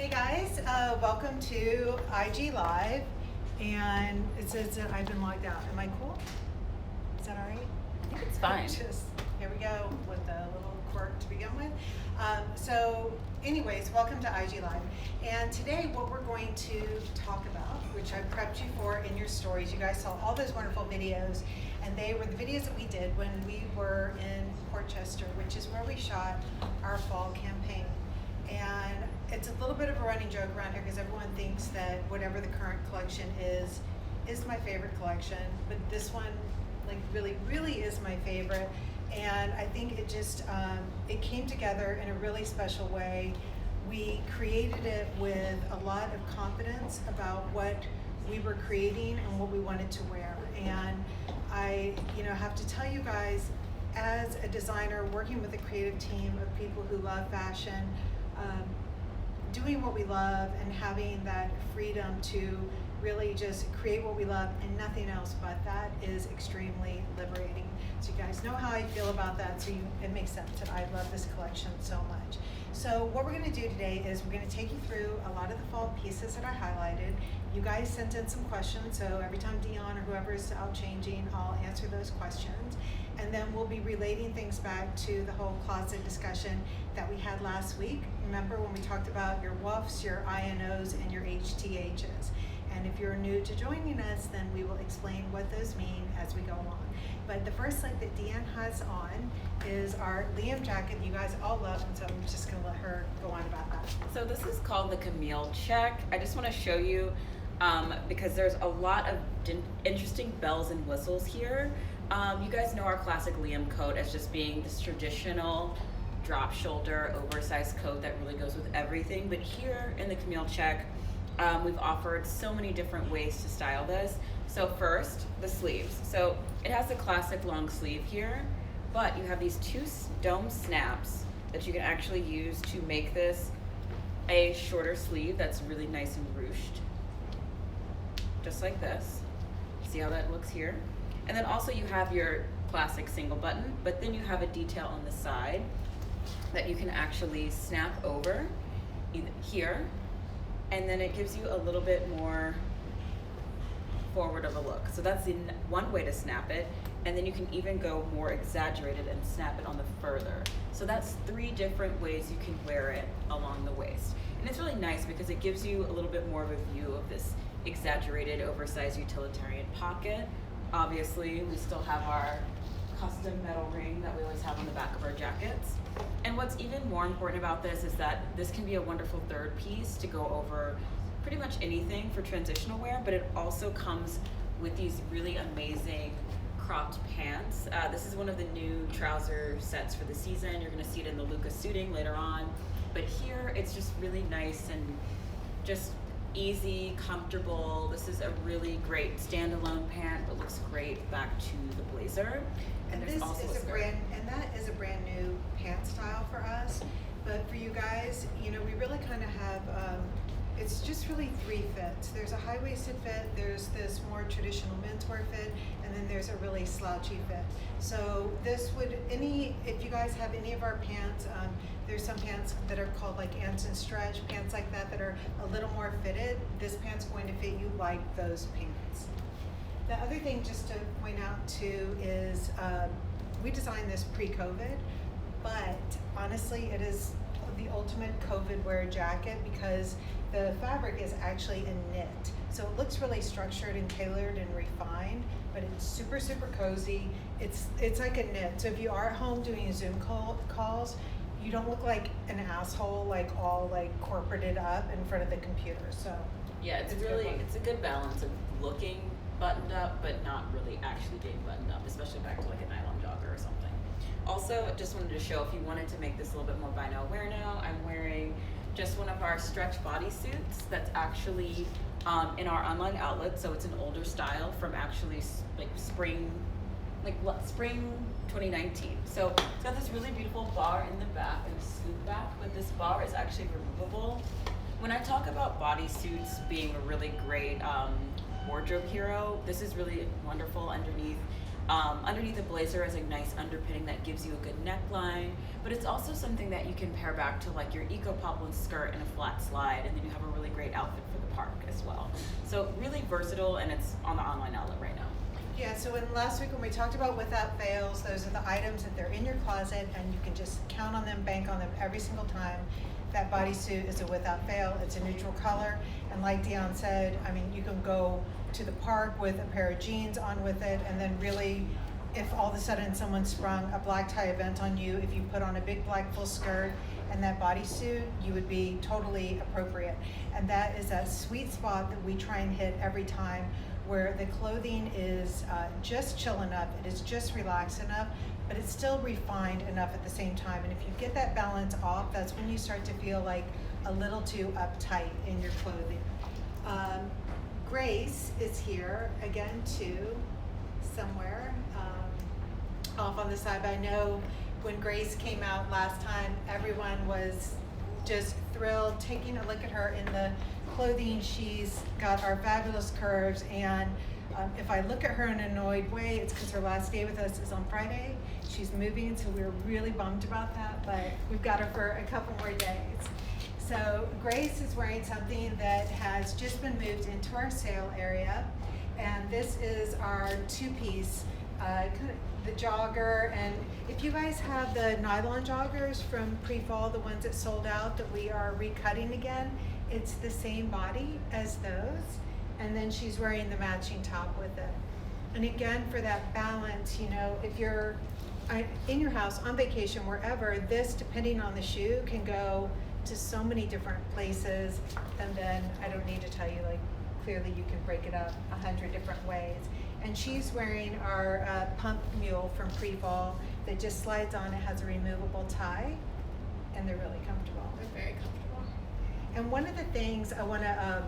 Hey guys, welcome to IG Live, and it says that I've been logged out. Am I cool? Is that all right? I think it's fine. Just, here we go with the little quirk to begin with. So anyways, welcome to IG Live. And today what we're going to talk about, which I prepped you for in your stories, you guys saw all those wonderful videos, and they were the videos that we did when we were in Portchester, which is where we shot our fall campaign. And it's a little bit of a running joke around here because everyone thinks that whatever the current collection is my favorite collection, but this one like really is my favorite. And I think it just it came together in a really special way. We created it with a lot of confidence about what we were creating and what we wanted to wear. And I have to tell you guys, as a designer working with a creative team of people who love fashion, doing what we love and having that freedom to really just create what we love and nothing else but that is extremely liberating. So you guys know how I feel about that, so it makes sense that I love this collection so much. So what we're going to do today is we're going to take you through a lot of the fall pieces that I highlighted. You guys sent in some questions, so every time Dion or whoever is out changing, I'll answer those questions. And then we'll be relating things back to the whole closet discussion that we had last week. Remember when we talked about your WUFs, your INOs, and your HTHs. And if you're new to joining us, then we will explain what those mean as we go along. But the first look that Dion has on is our Liam jacket you guys all love, and so I'm just gonna let her go on about that. So this is called the Camille check. I just want to show you because there's a lot of interesting bells and whistles here. You guys know our classic Liam coat as just being this traditional drop shoulder oversized coat that really goes with everything, but here in the Camille check we've offered so many different ways to style this. So first, the sleeves. So it has a classic long sleeve here, but you have these two dome snaps that you can actually use to make this a shorter sleeve that's really nice and ruched, just like this. See how that looks here? And then also you have your classic single button, but then you have a detail on the side that you can actually snap over here, and then it gives you a little bit more forward of a look. So that's the one way to snap it, and then you can even go more exaggerated and snap it on the further. So that's 3 different ways you can wear it along the waist. And it's really nice because it gives you a little bit more of a view of this exaggerated, oversized utilitarian pocket. Obviously, we still have our custom metal ring that we always have on the back of our jackets. And what's even more important about this is that this can be a wonderful third piece to go over pretty much anything for transitional wear, but it also comes with these really amazing cropped pants. This is one of the new trouser sets for the season. You're gonna see it in the Luca suiting later on, but here it's just really nice and just easy, comfortable. This is a really great standalone pant, but looks great back to the blazer. And this is that is a brand new pant style for us. But for you guys, we really kind of have, it's just really 3 fits. There's a high-waisted fit, there's this more traditional menswear fit, and then there's a really slouchy fit. So this would, if you guys have any of our pants, there's some pants that are called like Anson stretch, pants like that are a little more fitted. This pant's going to fit you like those pants. The other thing just to point out too is we designed this pre-COVID, but honestly it is the ultimate COVID wear jacket because the fabric is actually a knit. So it looks really structured and tailored and refined, but it's super cozy. It's like a knit. So if you are at home doing Zoom calls, you don't look like an asshole, like all like corporated up in front of the computer. So yeah, it's a good balance of looking buttoned up, but not really actually being buttoned up, especially back to like a nylon jogger or something. Also, just wanted to show if you wanted to make this a little bit more buy now, wear now, I'm wearing just one of our stretch bodysuits that's actually in our online outlet. So it's an older style from actually like spring 2019. So it's got this really beautiful bar in the back and a scoop back, but this bar is actually removable. When I talk about bodysuits being a really great wardrobe hero, this is really wonderful underneath. Underneath the blazer is a nice underpinning that gives you a good neckline, but it's also something that you can pair back to like your eco poplin skirt and a flat slide, and then you have a really great outfit for the park as well. So really versatile, and it's on the online outlet right now. Yeah, so in last week when we talked about without fails, those are the items that they're in your closet and you can just count on them, bank on them every single time. That bodysuit is a without fail. It's a neutral color, and like Dion said, I mean, you can go to the park with a pair of jeans on with it, and then really, if all of a sudden someone sprung a black tie event on you, if you put on a big black full skirt and that bodysuit, you would be totally appropriate. And that is that sweet spot that we try and hit every time, where the clothing is just chill enough, it is just relaxed enough, but it's still refined enough at the same time. And if you get that balance off, that's when you start to feel like a little too uptight in your clothing. Grace is here again too, somewhere off on the side. But I know when Grace came out last time, everyone was just thrilled taking a look at her in the clothing. She's got our fabulous curves, and if I look at her in an annoyed way, it's because her last day with us is on Friday. She's moving, so we're really bummed about that, but we've got her for a couple more days. So Grace is wearing something that has just been moved into our sale area, and this is our two-piece, the jogger. And if you guys have the nylon joggers from pre-fall, the ones that sold out that we are recutting again, it's the same body as those, and then she's wearing the matching top with it. And again, for that balance, you know, if you're in your house, on vacation, wherever, this, depending on the shoe, can go to so many different places. And then I don't need to tell you, like, clearly you can break it up 100 different ways. And she's wearing our pump mule from pre-fall that just slides on. It has a removable tie, and they're really comfortable. They're very comfortable. And one of the things I want to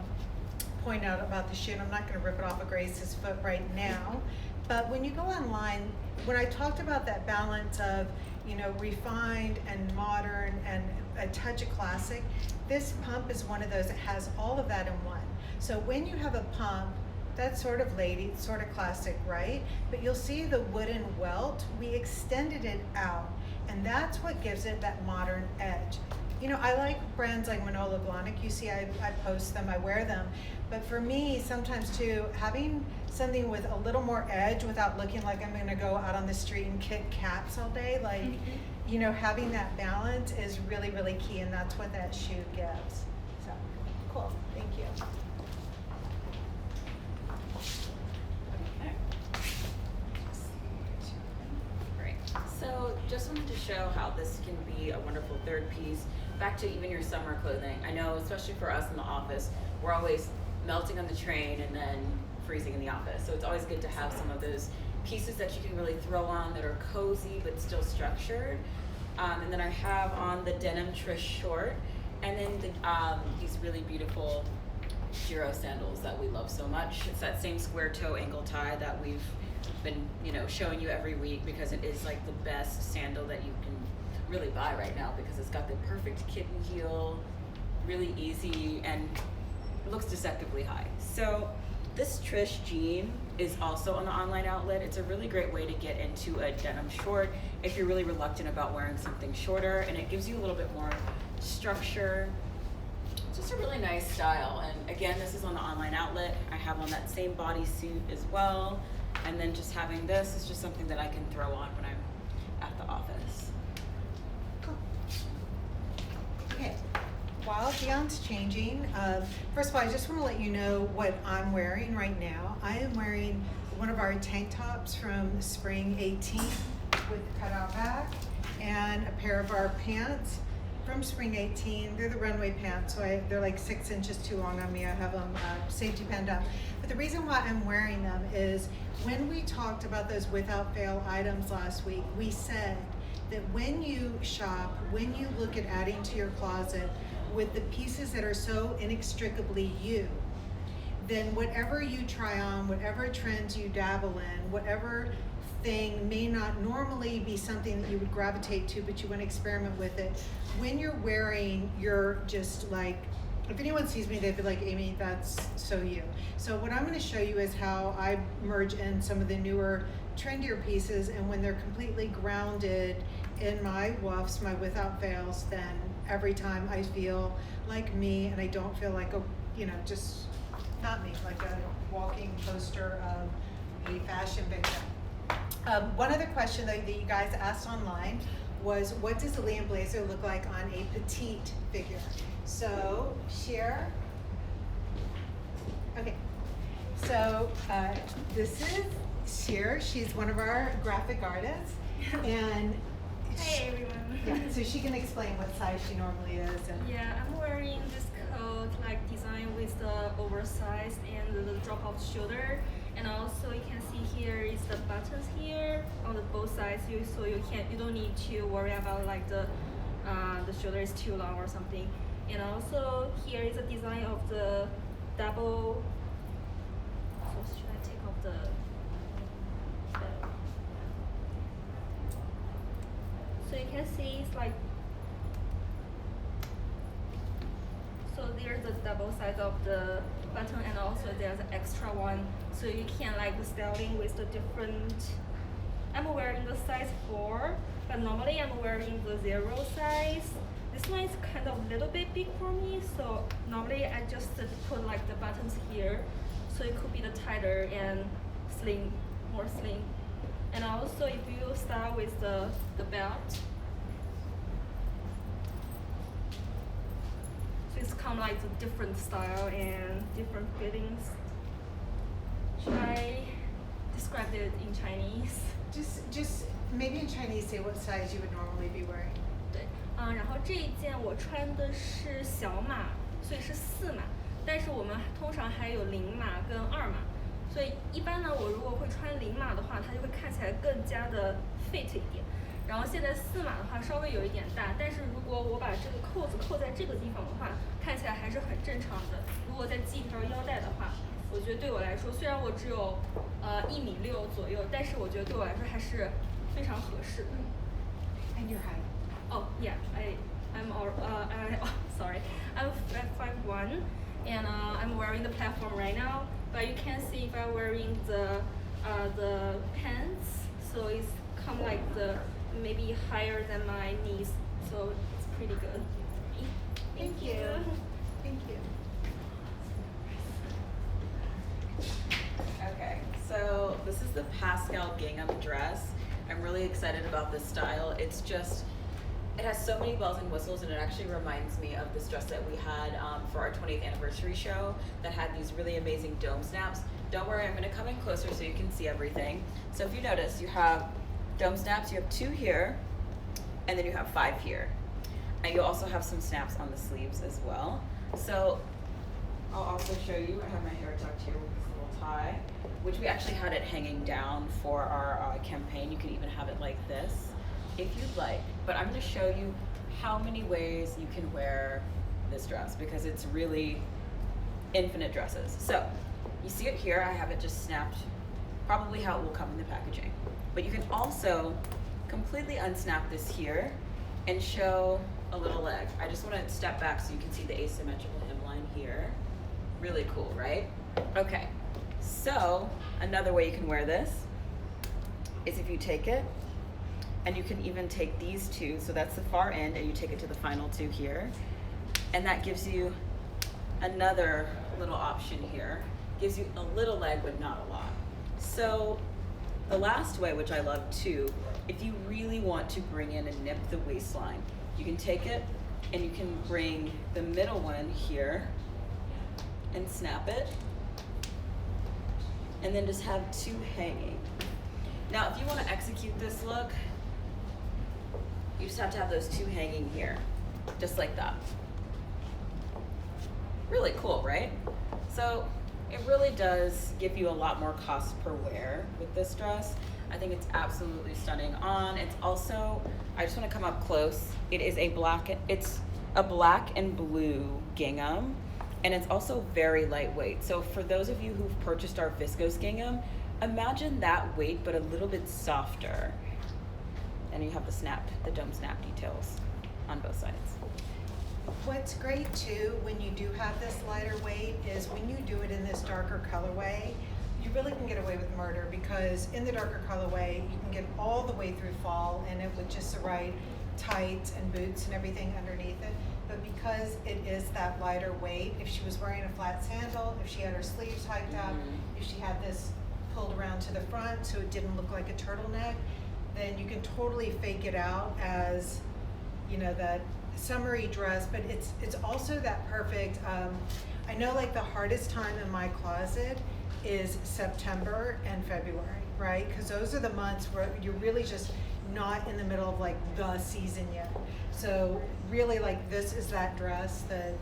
point out about the shoe, and I'm not going to rip it off of Grace's foot right now, but when you go online, when I talked about that balance of, you know, refined and modern and a touch of classic, this pump is one of those that has all of that in one. So when you have a pump, that's sort of lady, sort of classic, right? But you'll see the wooden welt, we extended it out, and that's what gives it that modern edge. You know, I like brands like Manolo Blahnik. You see, I post them, I wear them. But for me, sometimes too, having something with a little more edge without looking like I'm gonna go out on the street and kick cats all day, like, you know, having that balance is really, really key, and that's what that shoe gives. So, cool, thank you. Okay. Great. So just wanted to show how this can be a wonderful third piece. Back to even your summer clothing. I know, especially for us in the office, we're always melting on the train and then freezing in the office. So it's always good to have some of those pieces that you can really throw on that are cozy but still structured. And then I have on the denim Trish short, and then these really beautiful Giro sandals that we love so much. It's that same square toe ankle tie that we've been, you know, showing you every week, because it is like the best sandal that you can really buy right now, because it's got the perfect kitten heel, really easy, and looks deceptively high. So this Trish jean is also on the online outlet. It's a really great way to get into a denim short if you're really reluctant about wearing something shorter, and it gives you a little bit more structure. It's just a really nice style. And again, this is on the online outlet. I have on that same bodysuit as well. And then just having this is just something that I can throw on when I'm at the office. Cool. Okay, while Dion's changing, first of all, I just want to let you know what I'm wearing right now. I am wearing one of our tank tops from spring 18 with cutout back, and a pair of our pants from spring 18. They're the runway pants, so they're like 6 inches too long on me. I have them safety pinned up. But the reason why I'm wearing them is when we talked about those without fail items last week, we said that when you shop, when you look at adding to your closet with the pieces that are so inextricably you, then whatever you try on, whatever trends you dabble in, whatever thing may not normally be something that you would gravitate to, but you want to experiment with it, when you're wearing your just like if anyone sees me, they'd be like, Amy, that's so you. So what I'm going to show you is how I merge in some of the newer, trendier pieces, and when they're completely grounded in my woofs, my without fails, then every time I feel like me, and I don't feel like a, you know, just not me, like a walking poster of a fashion victim. One other question that you guys asked online was, what does a Liam blazer look like on a petite figure? So, Cher. Okay. So, this is Cher. She's one of our graphic artists. And hey everyone. yeah, so she can explain what size she normally is. And Yeah, I'm wearing this coat like designed with the oversized and the drop off shoulder. And also you can see here is the buttons here on the both sides. So you don't need to worry about like the shoulder is too long or something. And also here is a design of the double. So should I take off the so you can see it's like, so there's the double size of the button, and also there's an extra one, so you can like the styling with the different. I'm wearing the size 4, but normally I'm wearing the 0 size. This one is kind of a little bit big for me, so normally I just put like the buttons here, so it could be the tighter and slim, more slim. And also if you start with the belt, so it's come like the different style and different fittings. Should I describe it in Chinese? just maybe in Chinese, say what size you would normally be wearing. 对，然后这一件我穿的是小码，所以是4码，但是我们通常还有0码跟2码，所以一般呢，我如果会穿0码的话，它就会看起来更加的 fit 一点。然后现在4码的话稍微有一点大，但是如果我把这个扣子扣在这个地方的话，看起来还是很正常的。如果再系一条腰带的话，我觉得对我来说，虽然我只有1.6米左右，但是我觉得对我来说还是非常合适的。And your height. Oh yeah, sorry, I'm 5'1", and I'm wearing the platform right now. But you can see if I'm wearing the pants, so it's come like the maybe higher than my knees, so it's pretty good. Thank you. Thank you. Okay, so this is the Pascal gingham dress. I'm really excited about this style. It's just, it has so many bells and whistles, and it actually reminds me of this dress that we had for our 20th anniversary show that had these really amazing dome snaps. Don't worry, I'm gonna come in closer so you can see everything. So if you notice, you have dome snaps, you have 2 here, and then you have 5 here. And you also have some snaps on the sleeves as well. So I'll also show you, I have my hair tucked here with this little tie, which we actually had it hanging down for our campaign. You can even have it like this if you'd like. But I'm gonna show you how many ways you can wear this dress, because it's really infinite dresses. So you see it here, I have it just snapped, probably how it will come in the packaging. But you can also completely unsnap this here and show a little leg. I just want to step back so you can see the asymmetrical hemline here. Really cool, right? Okay, so another way you can wear this is if you take it, and you can even take these 2, so that's the far end, and you take it to the final 2 here, and that gives you another little option here. Gives you a little leg but not a lot. So the last way, which I love too, if you really want to bring in and nip the waistline, you can take it and you can bring the middle one here and snap it, and then just have 2 hanging. Now if you want to execute this look, you just have to have those 2 hanging here, just like that. Really cool, right? So it really does give you a lot more cost per wear with this dress. I think it's absolutely stunning on. It's also, I just want to come up close. It is a black and blue gingham, and it's also very lightweight. So for those of you who've purchased our viscose gingham, imagine that weight but a little bit softer. And you have the dome snap details on both sides. what's great too, when you do have this lighter weight, is when you do it in this darker colorway, you really can get away with murder, because in the darker colorway, you can get all the way through fall and it with just the right tights and boots and everything underneath it. But because it is that lighter weight, if she was wearing a flat sandal, if she had her sleeves hiked up, if she had this pulled around to the front so it didn't look like a turtleneck, then you can totally fake it out as, you know, that summery dress. But it's also that perfect, I know like the hardest time in my closet is September and February, right? Because those are the months where you're really just not in the middle of like the season yet. So really, like, this is that dress that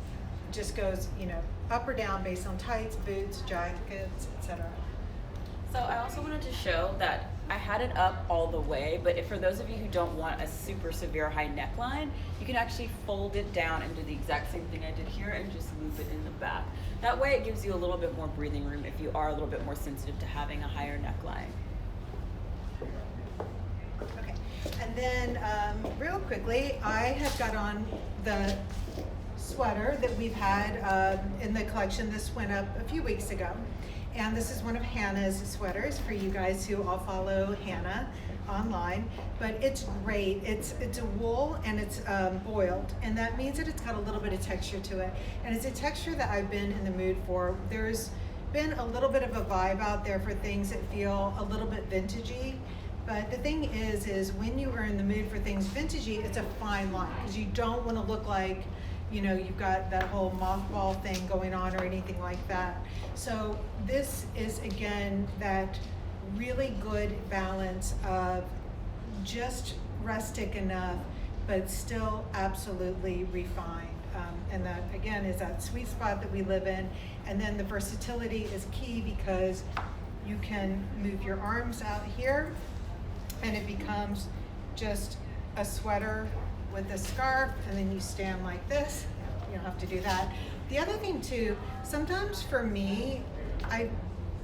just goes, you know, up or down based on tights, boots, jackets, etc. So I also wanted to show that I had it up all the way, but if for those of you who don't want a super severe high neckline, you can actually fold it down and do the exact same thing I did here and just loop it in the back. That way it gives you a little bit more breathing room if you are a little bit more sensitive to having a higher neckline. Okay, and then real quickly, I have got on the sweater that we've had in the collection. This went up a few weeks ago. And this is one of Hannah's sweaters for you guys who all follow Hannah online. But it's great. It's a wool and it's boiled, and that means that it's got a little bit of texture to it. And it's a texture that I've been in the mood for. There's been a little bit of a vibe out there for things that feel a little bit vintagey. But the thing is when you are in the mood for things vintagey, it's a fine line, because you don't want to look like, you know, you've got that whole mothball thing going on or anything like that. So this is, again, that really good balance of just rustic enough, but still absolutely refined. And that, again, is that sweet spot that we live in. And then the versatility is key, because you can move your arms out here and it becomes just a sweater with a scarf, and then you stand like this. You don't have to do that. The other thing too, sometimes for me, I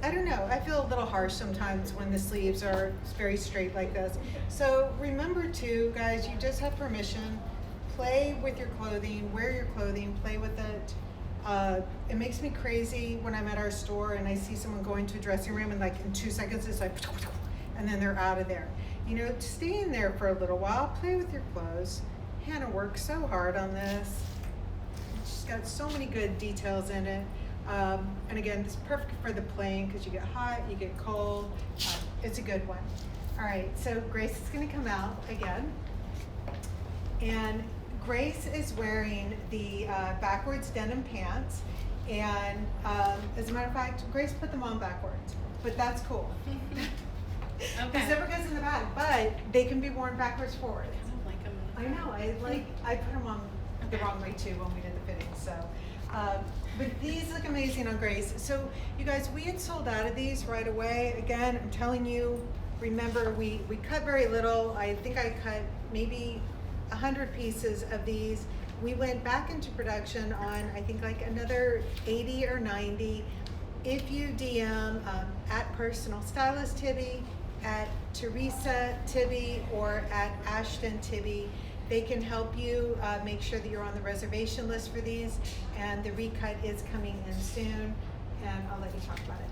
don't know, I feel a little harsh sometimes when the sleeves are very straight like this. So remember too, guys, you just have permission. Play with your clothing, wear your clothing, play with it. It makes me crazy when I'm at our store and I see someone go into a dressing room and like in 2 seconds it's like, and then they're out of there. You know, stay in there for a little while, play with your clothes. Hannah worked so hard on this. She's got so many good details in it. And again, it's perfect for the plane, because you get hot, you get cold. It's a good one. All right, so Grace is gonna come out again. And Grace is wearing the backwards denim pants. And as a matter of fact, Grace put them on backwards, but that's cool. Okay. The zipper goes in the back, but they can be worn backwards forward. I don't like them. I know, I put them on the wrong way too when we did the fitting, so. But these look amazing on Grace. So you guys, we had sold out of these right away. Again, I'm telling you, remember we cut very little. I think I cut maybe 100 pieces of these. We went back into production on, I think, like another 80 or 90. If you DM at Personal Stylist Tibi, at Teresa Tibi, or at Ashton Tibi, they can help you make sure that you're on the reservation list for these, and the recut is coming in soon, and I'll let you talk about it.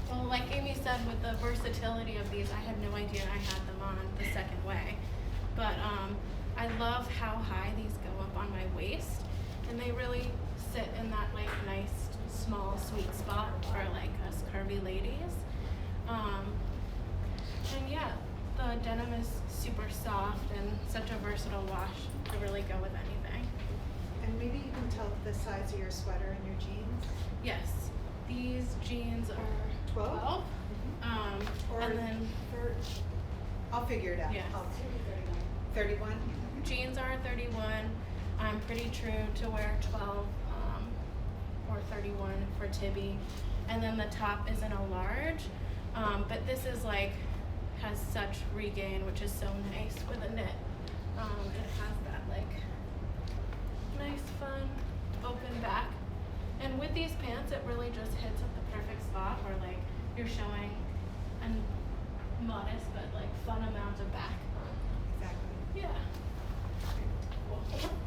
Well, like Amy said, with the versatility of these, I had no idea I had them on the second way. But I love how high these go up on my waist, and they really sit in that like nice, small, sweet spot for like us curvy ladies. And yeah, the denim is super soft and such a versatile wash to really go with anything. And maybe you can tell the size of your sweater and your jeans. Yes, these jeans are 12? 12. Or And then I'll figure it out. Yes. 31? jeans are 31. I'm pretty true to wear 12 or 31 for Tibi. And then the top is in a large, but this is like, has such regain, which is so nice with a knit. It has that like nice, fun, open back. And with these pants, it really just hits at the perfect spot where like you're showing a modest but like fun amount of back. Exactly. Yeah.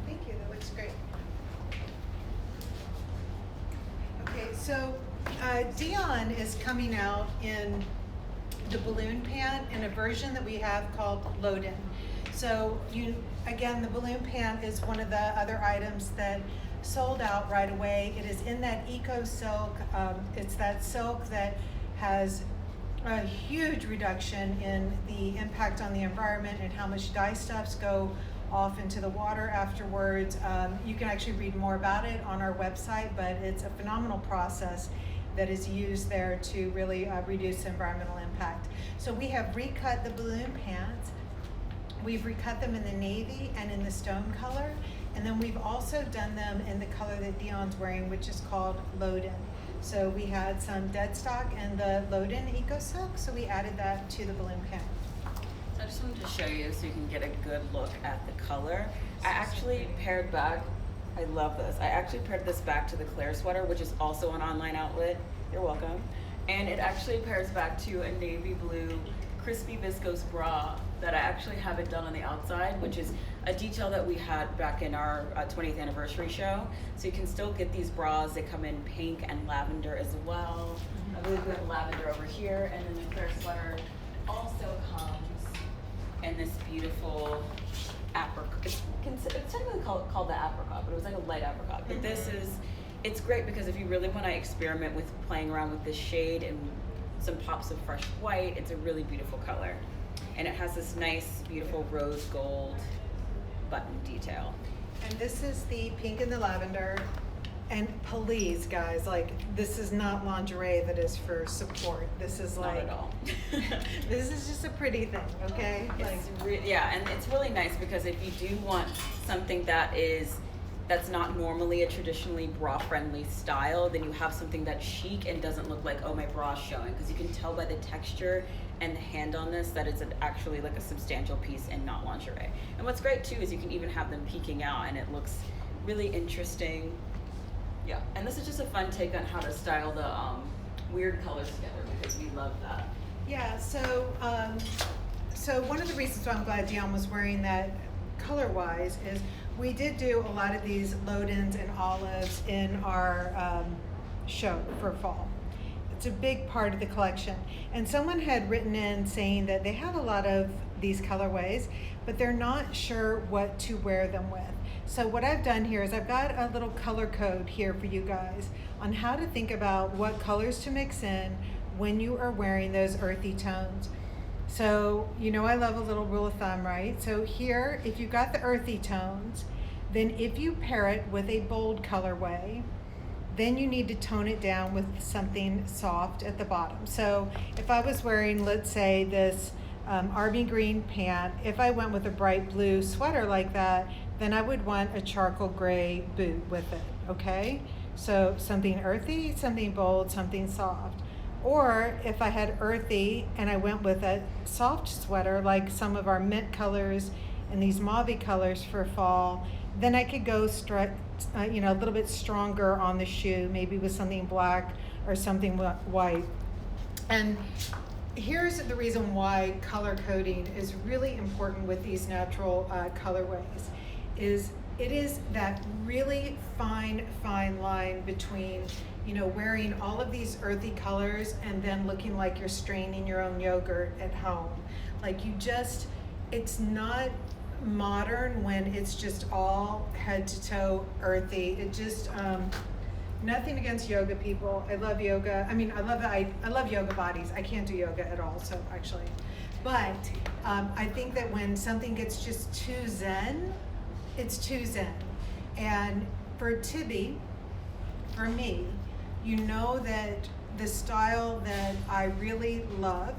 Thank you, that looks great. So Dion is coming out in the balloon pant in a version that we have called load-in. So again, the balloon pant is one of the other items that sold out right away. It is in that eco silk. It's that silk that has a huge reduction in the impact on the environment and how much dye stuffs go off into the water afterwards. You can actually read more about it on our website, but it's a phenomenal process that is used there to really reduce environmental impact. So we have recut the balloon pants. We've recut them in the navy and in the stone color, and then we've also done them in the color that Dion's wearing, which is called load-in. So we had some dead stock in the load-in eco silk, so we added that to the balloon pant. So I just wanted to show you so you can get a good look at the color. I actually paired back, I love this. I actually paired this back to the Claire sweater, which is also an online outlet. You're welcome. And it actually pairs back to a navy blue crispy viscose bra that I actually have it done on the outside, which is a detail that we had back in our 20th anniversary show. So you can still get these bras. They come in pink and lavender as well. I believe we have lavender over here, and then the Claire sweater also comes in this beautiful apricot. It's technically called the apricot, but it was like a light apricot. But this is, it's great because if you really want to experiment with playing around with this shade and some pops of fresh white, it's a really beautiful color. And it has this nice, beautiful rose gold button detail. And this is the pink and the lavender. And please, guys, like, this is not lingerie that is for support. This is Not like, at all. this is just a pretty thing, okay? Like, Yeah, and it's really nice because if you do want something that's not normally a traditionally bra-friendly style, then you have something that's chic and doesn't look like, oh, my bra's showing, because you can tell by the texture and the hand on this that it's actually like a substantial piece and not lingerie. And what's great too is you can even have them peeking out and it looks really interesting. Yeah, and this is just a fun take on how to style the weird colors together because we love that. yeah, so one of the reasons why I'm glad Dion was wearing that color-wise is we did do a lot of these load-ins and olives in our show for fall. It's a big part of the collection. And someone had written in saying that they have a lot of these colorways, but they're not sure what to wear them with. So what I've done here is I've got a little color code here for you guys on how to think about what colors to mix in when you are wearing those earthy tones. So, you know, I love a little rule of thumb, right? So here, if you've got the earthy tones, then if you pair it with a bold colorway, then you need to tone it down with something soft at the bottom. So if I was wearing, let's say, this army green pant, if I went with a bright blue sweater like that, then I would want a charcoal gray boot with it, okay? So something earthy, something bold, something soft. Or if I had earthy and I went with a soft sweater, like some of our mint colors and these mauve colors for fall, then I could go a little bit stronger on the shoe, maybe with something black or something white. And here's the reason why color coding is really important with these natural colorways. It is that really fine line between, you know, wearing all of these earthy colors and then looking like you're straining your own yogurt at home. Like it's not modern when it's just all head to toe earthy. It just, nothing against yoga people. I love yoga. I mean, I love yoga bodies. I can't do yoga at all, so actually. But I think that when something gets just too zen, it's too zen. And for Tibi, for me, you know that the style that I really love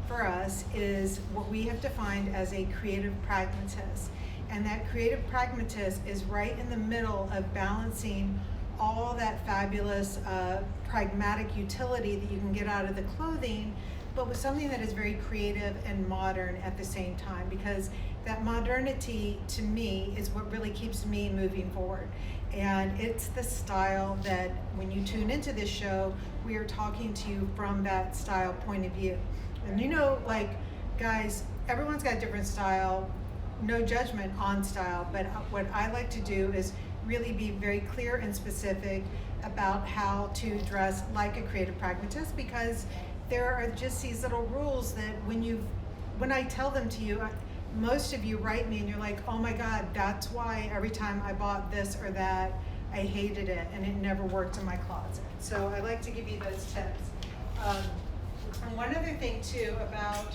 for us is what we have defined as a creative pragmatist. And that creative pragmatist is right in the middle of balancing all that fabulous pragmatic utility that you can get out of the clothing, but with something that is very creative and modern at the same time, because that modernity to me is what really keeps me moving forward. And it's the style that when you tune into this show, we are talking to you from that style point of view. And you know, like, guys, everyone's got different style, no judgment on style, but what I like to do is really be very clear and specific about how to dress like a creative pragmatist, because there are just these little rules that when I tell them to you, most of you write me and you're like, oh my God, that's why every time I bought this or that, I hated it and it never worked in my closet. So I like to give you those tips. And one other thing too about,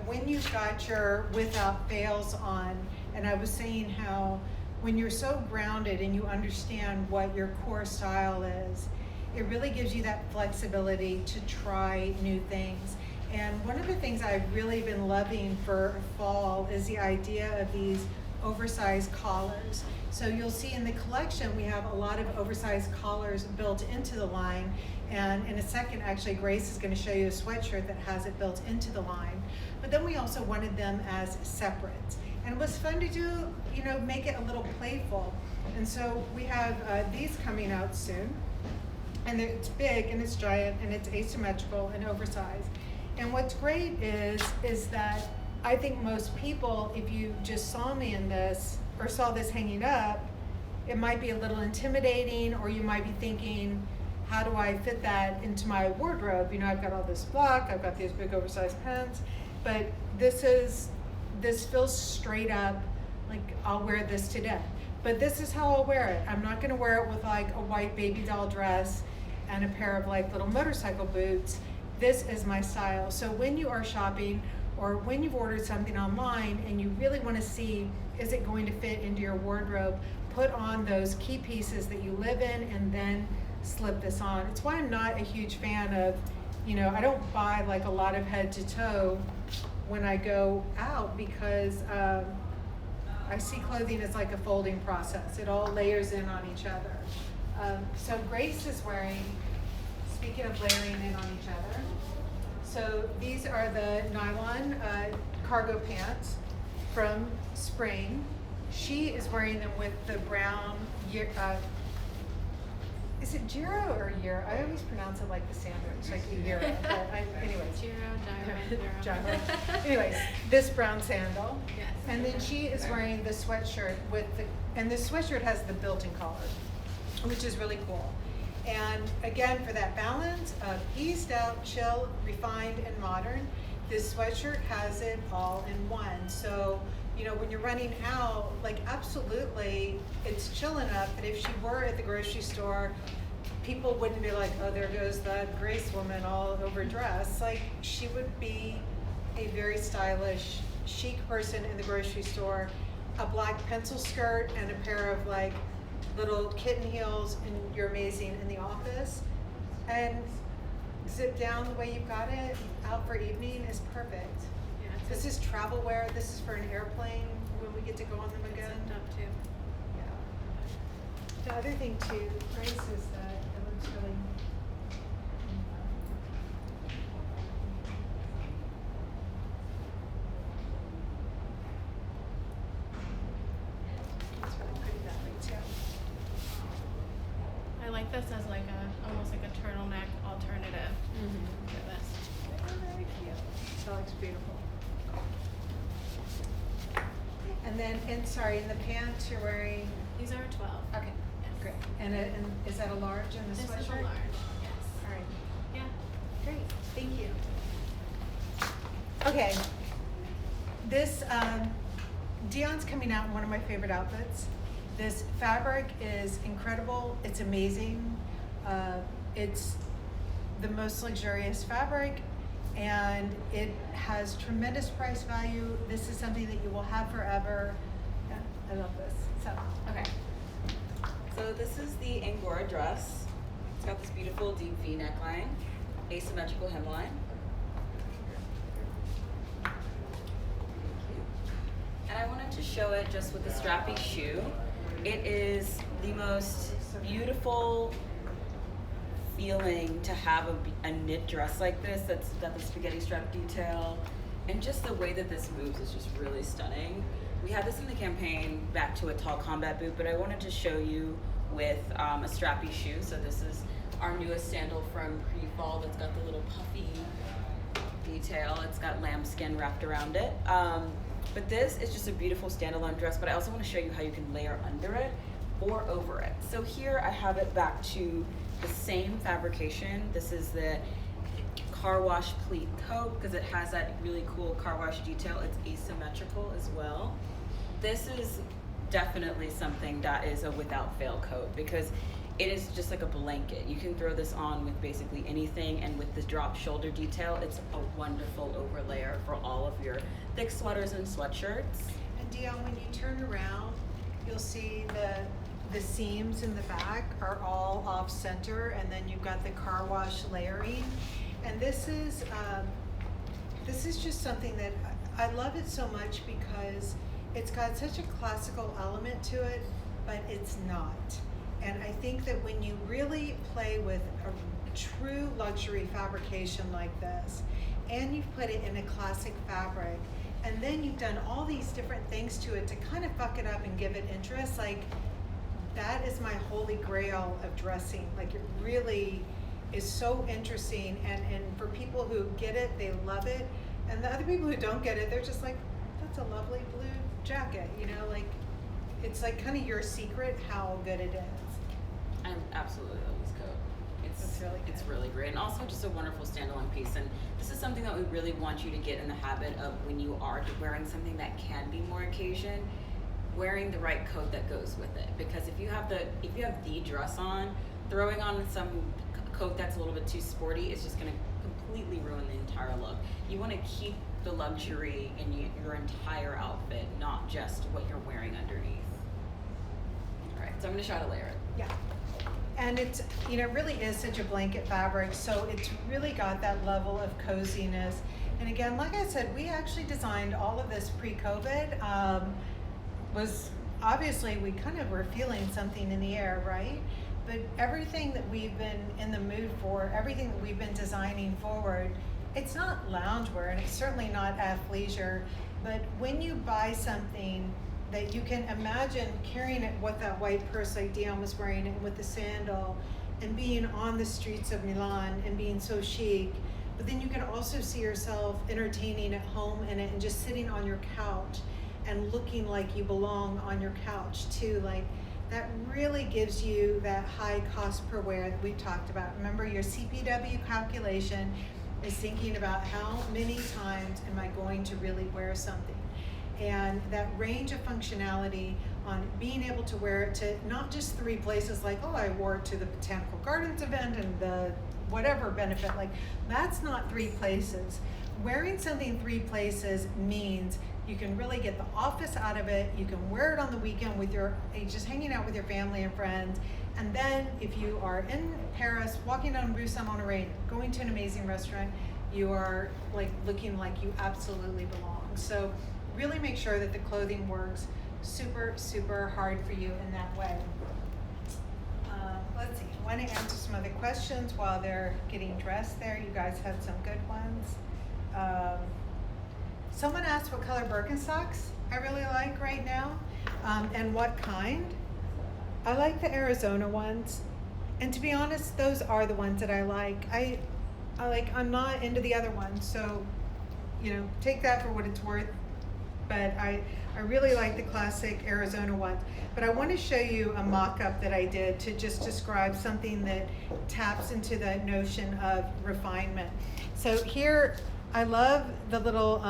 when you've got your without fails on, and I was saying how when you're so grounded and you understand what your core style is, it really gives you that flexibility to try new things. And one of the things I've really been loving for fall is the idea of these oversized collars. So you'll see in the collection we have a lot of oversized collars built into the line, and in a second actually Grace is going to show you a sweatshirt that has it built into the line. But then we also wanted them as separate, and it was fun to do, make it a little playful. And so we have these coming out soon, and it's big and it's giant and it's asymmetrical and oversized. And what's great is that I think most people, if you just saw me in this or saw this hanging up, it might be a little intimidating, or you might be thinking, how do I fit that into my wardrobe? I've got all this black, I've got these big oversized pants, but this feels straight up like I'll wear this today. But this is how I'll wear it. I'm not gonna wear it with like a white baby doll dress and a pair of like little motorcycle boots. This is my style. So when you are shopping or when you've ordered something online and you really want to see, is it going to fit into your wardrobe, put on those key pieces that you live in and then slip this on. It's why I'm not a huge fan of, I don't buy like a lot of head to toe when I go out, because I see clothing as like a folding process. It all layers in on each other. So Grace is wearing, speaking of layering in on each other, so these are the nylon cargo pants from spring. She is wearing them with the brown, is it Giro or Euro? I always pronounce it like the sandwich, like Euro. But anyways. Gyro. Anyways, this brown sandal. Yes. And then she is wearing the sweatshirt and this sweatshirt has the built-in collar, which is really cool. And again, for that balance of eased out, chill, refined, and modern, this sweatshirt has it all in one. So, when you're running out, like absolutely, it's chill enough that if she were at the grocery store, people wouldn't be like, oh, there goes that Grace woman all overdressed. Like, she would be a very stylish, chic person in the grocery store. A black pencil skirt and a pair of like little kitten heels, and you're amazing in the office. And zip down the way you've got it out for evening is perfect. Yeah, This is travel wear. This is for an airplane when we get to go on them again. Zipped up too. Yeah. The other thing too, Grace, is that it looks really. It's really pretty that way too. I like this as like almost like a turtleneck alternative to this. Very cute. That looks beautiful. And then, in the pants you're wearing. These are 12. Okay, Yes. great. And is that a large in the This sweatshirt? is a large. Yes. All right, Yeah. great. Thank you. Okay. This Dion's coming out in one of my favorite outfits. This fabric is incredible. It's amazing. It's the most luxurious fabric, and it has tremendous price value. This is something that you will have forever. Yeah, I love this. So, Okay. So this is the Angora dress. It's got this beautiful deep V neckline, asymmetrical hemline. And I wanted to show it just with the strappy shoe. It is the most beautiful feeling to have a knit dress like this that's got the spaghetti strap detail, and just the way that this moves is just really stunning. We had this in the campaign back to a tall combat boot, but I wanted to show you with a strappy shoe. So this is our newest sandal from pre-fall that's got the little puffy detail. It's got lambskin wrapped around it. But this is just a beautiful standalone dress, but I also want to show you how you can layer under it or over it. So here I have it back to the same fabrication. This is the car wash pleat coat because it has that really cool car wash detail. It's asymmetrical as well. This is definitely something that is a without fail coat because it is just like a blanket. You can throw this on with basically anything, and with the drop shoulder detail, it's a wonderful overlayer for all of your thick sweaters and sweatshirts. And Dion, when you turn around, you'll see the seams in the back are all off center, and then you've got the car wash layering. And this is just something that I love it so much because it's got such a classical element to it, but it's not. And I think that when you really play with a true luxury fabrication like this, and you've put it in a classic fabric, and then you've done all these different things to it to kind of fuck it up and give it interest, like that is my holy grail of dressing. Like it really is so interesting, and for people who get it, they love it, and the other people who don't get it, they're just like, that's a lovely blue jacket, you know, like it's like kind of your secret how good it is. I absolutely love this coat. It's really good. It's really great, and also just a wonderful standalone piece. And this is something that we really want you to get in the habit of when you are wearing something that can be more occasion, wearing the right coat that goes with it. Because if you have the dress on, throwing on some coat that's a little bit too sporty is just going to completely ruin the entire look. You want to keep the luxury in your entire outfit, not just what you're wearing underneath. All right, so I'm going to try to layer it. Yeah. And it's, you know, it really is such a blanket fabric, so it's really got that level of coziness. And again, like I said, we actually designed all of this pre-COVID. Was obviously we kind of were feeling something in the air, right? But everything that we've been in the mood for, everything that we've been designing forward, it's not loungewear and it's certainly not athleisure, but when you buy something that you can imagine carrying it with that white purse like Dion was wearing and with the sandal and being on the streets of Milan and being so chic, but then you can also see yourself entertaining at home in it and just sitting on your couch and looking like you belong on your couch too. Like that really gives you that high cost per wear that we talked about. Remember, your CPW calculation is thinking about how many times am I going to really wear something. And that range of functionality on being able to wear it to not just 3 places like, oh, I wore it to the Botanical Gardens event and the whatever benefit, like that's not 3 places. Wearing something 3 places means you can really get the office out of it, you can wear it on the weekend with just hanging out with your family and friends, and then if you are in Paris, walking down Rue Saint-Honoré, going to an amazing restaurant, you are like looking like you absolutely belong. So really make sure that the clothing works super, super hard for you in that way. Let's see, I want to answer some other questions while they're getting dressed there. You guys had some good ones. Someone asked what color Birkenstocks I really like right now, and what kind. I like the Arizona ones, and to be honest, those are the ones that I like. I'm not into the other ones, so you know, take that for what it's worth. But I really like the classic Arizona ones. But I want to show you a mock-up that I did to just describe something that taps into the notion of refinement. So here, I love the little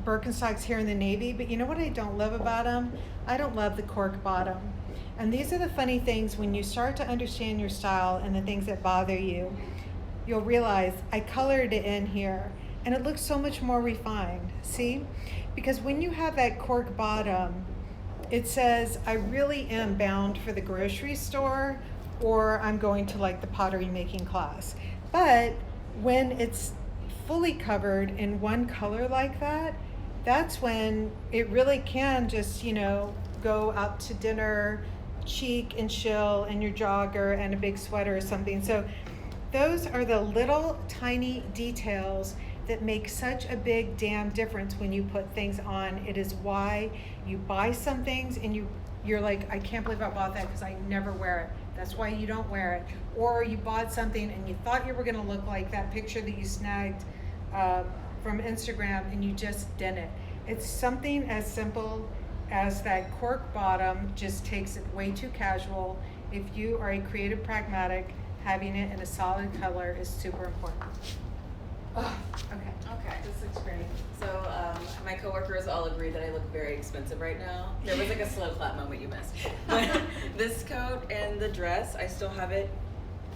Birkenstocks here in the navy, but you know what I don't love about them? I don't love the cork bottom. And these are the funny things when you start to understand your style and the things that bother you, you'll realize I colored it in here and it looks so much more refined, see? Because when you have that cork bottom, it says, I really am bound for the grocery store, or I'm going to like the pottery making class. But when it's fully covered in one color like that, that's when it really can just, you know, go out to dinner, chic and chill, and your jogger and a big sweater or something. So those are the little tiny details that make such a big damn difference when you put things on. It is why you buy some things and you're like, I can't believe I bought that because I never wear it. That's why you don't wear it. Or you bought something and you thought you were gonna look like that picture that you snagged from Instagram and you just didn't. It's something as simple as that cork bottom just takes it way too casual. If you are a creative pragmatic, having it in a solid color is super important. Oh, okay. Okay. This looks great. So my coworkers all agree that I look very expensive right now. There was like a slow clap moment you missed. But this coat and the dress, I still have it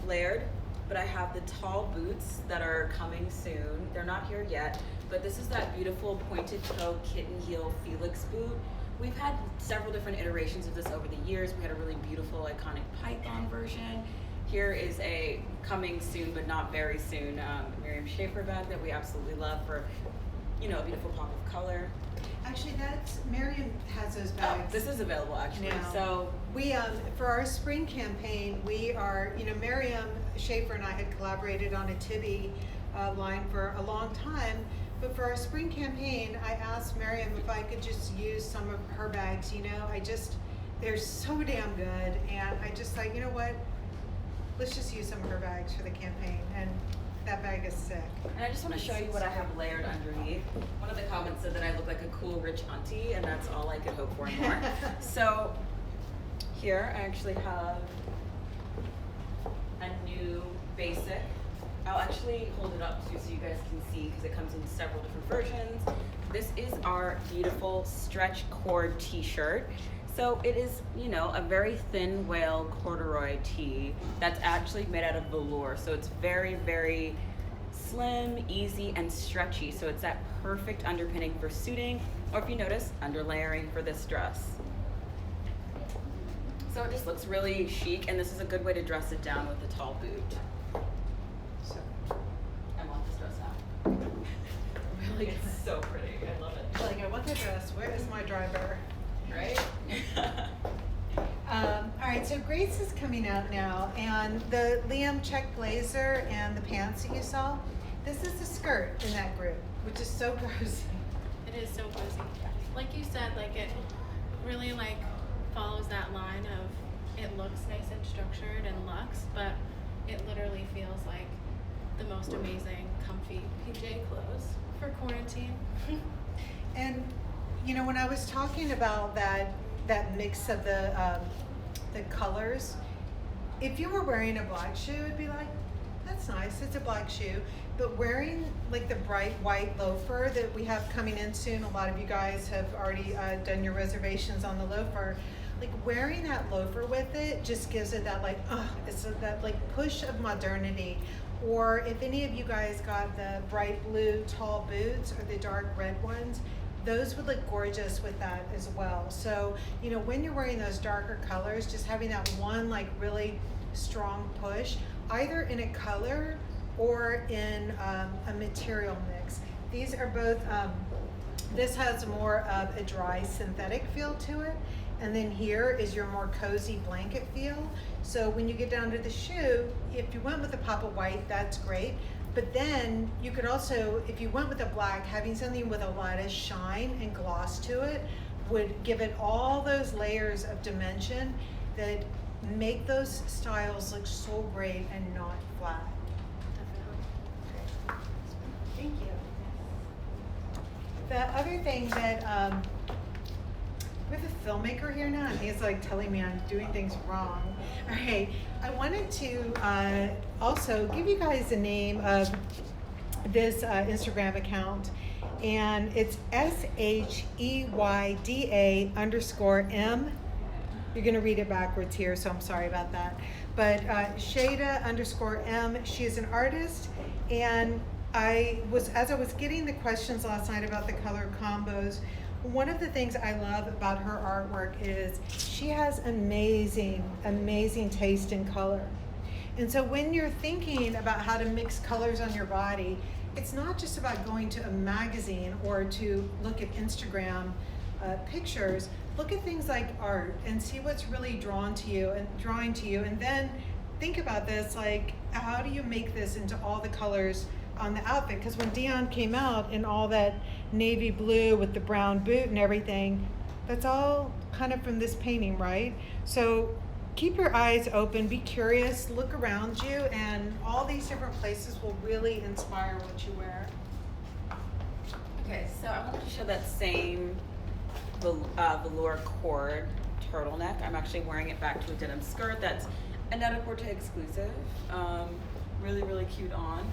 layered, but I have the tall boots that are coming soon. They're not here yet, but this is that beautiful pointed toe kitten heel Felix boot. We've had several different iterations of this over the years. We had a really beautiful iconic python version. Here is a coming soon, but not very soon, Miriam Schaefer bag that we absolutely love for, you know, a beautiful pop of color. Actually, that's Miriam has those bags. Oh, this is available actually. now. So We for our spring campaign, we are, you know, Miriam Schaefer and I had collaborated on a Tibi line for a long time. But for our spring campaign, I asked Miriam if I could just use some of her bags. You know, they're so damn good, and I just like, you know what? Let's just use some of her bags for the campaign, and that bag is sick. And I just want to show you what I have layered underneath. One of the comments said that I look like a cool rich auntie, and that's all I could hope for and more. So here I actually have a new basic. I'll actually hold it up too so you guys can see because it comes in several different versions. This is our beautiful stretch cord t-shirt. So it is, you know, a very thin wale corduroy tee that's actually made out of velour. So it's very, very slim, easy, and stretchy. So it's that perfect underpinning for suiting, or if you notice, underlayering for this dress. So it just looks really chic, and this is a good way to dress it down with a tall boot. So, I want this dress now. Really, it's so pretty. I love it. like, I want the dress. Where is my driver? Right? All right, so Grace is coming out now, and the Liam check blazer and the pants that you saw, this is the skirt in that group, which is so cozy. It is so cozy. Like you said, like it really like follows that line of it looks nice and structured and luxe, but it literally feels like the most amazing, comfy PJ clothes for quarantine. And you know, when I was talking about that mix of the colors, if you were wearing a black shoe, it'd be like, that's nice, it's a black shoe. But wearing like the bright white loafer that we have coming in soon, a lot of you guys have already done your reservations on the loafer. Like wearing that loafer with it just gives it that like, it's that like push of modernity. Or if any of you guys got the bright blue tall boots or the dark red ones, those would look gorgeous with that as well. So, you know, when you're wearing those darker colors, just having that one like really strong push, either in a color or in a material mix. These are both, this has more of a dry synthetic feel to it. And then here is your more cozy blanket feel. So when you get down to the shoe, if you went with a pop of white, that's great. But then you could also, if you went with a black, having something with a lot of shine and gloss to it would give it all those layers of dimension that make those styles look so great and not flat. Definitely. Thank you. The other thing that, we have a filmmaker here now, and he's like telling me I'm doing things wrong. All right, I wanted to also give you guys the name of this Instagram account, and it's SHEYDA_M. You're gonna read it backwards here, so I'm sorry about that. But Shayda_M, she is an artist, and as I was getting the questions last night about the color combos, one of the things I love about her artwork is she has amazing, amazing taste in color. And so when you're thinking about how to mix colors on your body, it's not just about going to a magazine or to look at Instagram pictures. Look at things like art and see what's really drawing to you, and then think about this, like how do you make this into all the colors on the outfit? Because when Dion came out in all that navy blue with the brown boot and everything, that's all kind of from this painting, right? So keep your eyes open, be curious, look around you, and all these different places will really inspire what you wear. Okay, so I wanted to show that same velour cord turtleneck. I'm actually wearing it back to a denim skirt that's a Net-a-Porter exclusive. Really, really cute on.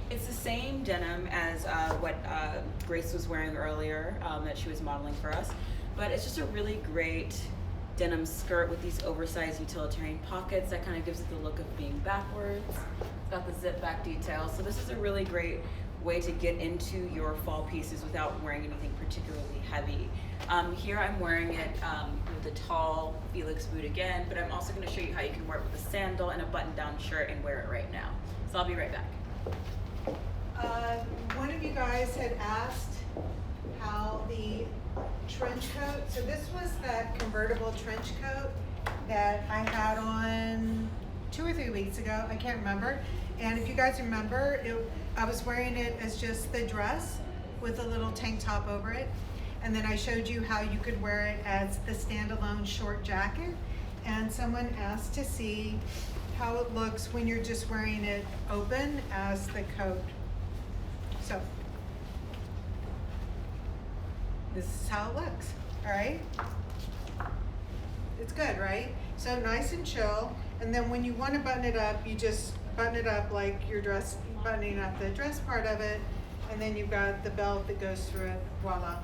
It's the same denim as what Grace was wearing earlier that she was modeling for us. But it's just a really great denim skirt with these oversized utilitarian pockets that kind of gives it the look of being backwards. It's got the zip back detail. So this is a really great way to get into your fall pieces without wearing anything particularly heavy. Here I'm wearing it with a tall Felix boot again, but I'm also going to show you how you can wear it with a sandal and a button-down shirt and wear it right now. So I'll be right back. One of you guys had asked how the trench coat, so this was that convertible trench coat that I had on 2 or 3 weeks ago, I can't remember. And if you guys remember, I was wearing it as just the dress with a little tank top over it. And then I showed you how you could wear it as the standalone short jacket. And someone asked to see how it looks when you're just wearing it open as the coat. So, this is how it looks, all right? It's good, right? So nice and chill. And then when you want to button it up, you just button it up like your dress, buttoning up the dress part of it. And then you've got the belt that goes through it, voila.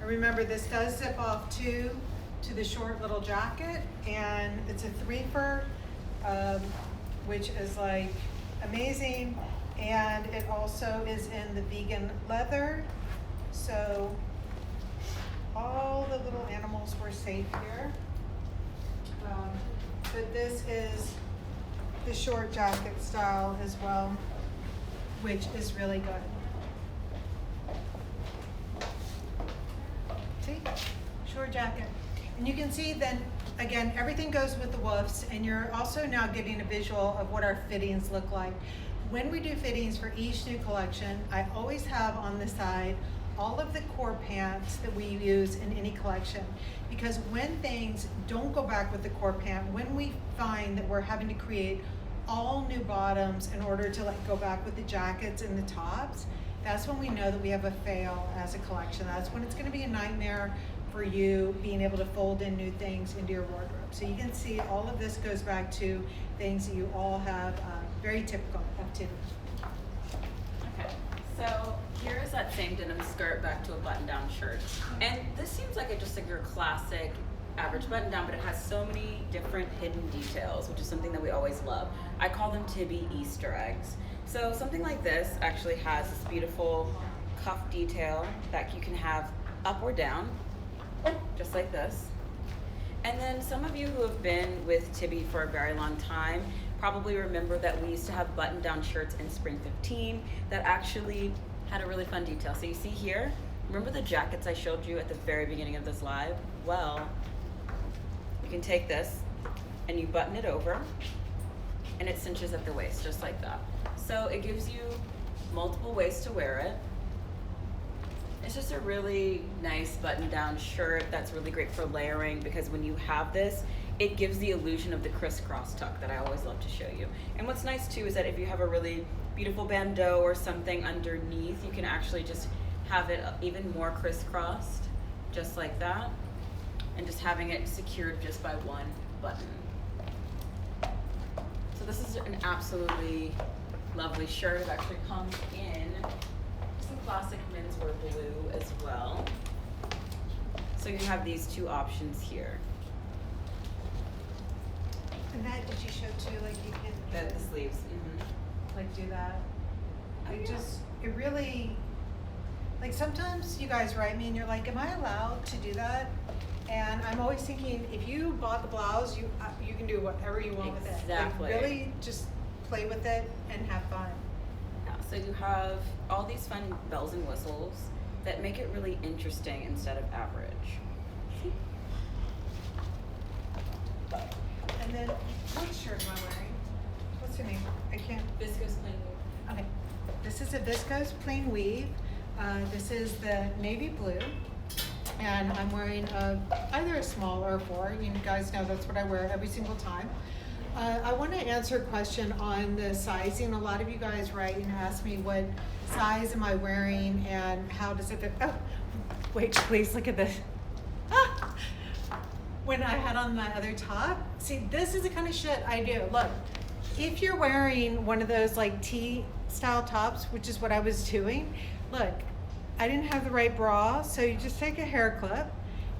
And remember, this does zip off too to the short little jacket, and it's a threefer, which is like amazing. And it also is in the vegan leather. So all the little animals were safe here. But this is the short jacket style as well, which is really good. See, short jacket. And you can see then, again, everything goes with the woofs, and you're also now getting a visual of what our fittings look like. When we do fittings for each new collection, I always have on the side all of the core pants that we use in any collection. Because when things don't go back with the core pant, when we find that we're having to create all new bottoms in order to like go back with the jackets and the tops, that's when we know that we have a fail as a collection. That's when it's gonna be a nightmare for you being able to fold in new things into your wardrobe. So you can see all of this goes back to things that you all have very typical of Tibi. Okay, so here is that same denim skirt back to a button-down shirt. And this seems like just like your classic average button-down, but it has so many different hidden details, which is something that we always love. I call them Tibi Easter eggs. So something like this actually has this beautiful cuff detail that you can have up or down, just like this. And then some of you who have been with Tibi for a very long time probably remember that we used to have button-down shirts in Spring 15 that actually had a really fun detail. So you see here, remember the jackets I showed you at the very beginning of this live? Well, you can take this and you button it over and it cinches at the waist, just like that. So it gives you multiple ways to wear it. It's just a really nice button-down shirt that's really great for layering, because when you have this, it gives the illusion of the crisscross tuck that I always love to show you. And what's nice too is that if you have a really beautiful bandeau or something underneath, you can actually just have it even more crisscrossed, just like that, and just having it secured just by one button. So this is an absolutely lovely shirt. It actually comes in some classic menswear blue as well. So you have these two options here. And that, did you show too, like you can The sleeves. like do that? Oh, It really, like sometimes you guys write me and you're like, am I allowed to do that? And I'm always thinking, if you bought the blouse, you can do whatever you want with it. Exactly. Like really just play with it and have fun. Yeah, so you have all these fun bells and whistles that make it really interesting instead of average. And then, what shirt am I wearing? What's her name? I can't. Viscose plain weave. Okay. This is a viscose plain weave. This is the navy blue. And I'm wearing either a small or a 4. You guys know that's what I wear every single time. I want to answer a question on the sizing. A lot of you guys write and ask me what size am I wearing and how does it fit. Oh, Wait, please look at this. When I had on my other top, see, this is the kind of shit I do. Look, if you're wearing one of those like T-style tops, which is what I was doing, look, I didn't have the right bra, so you just take a hair clip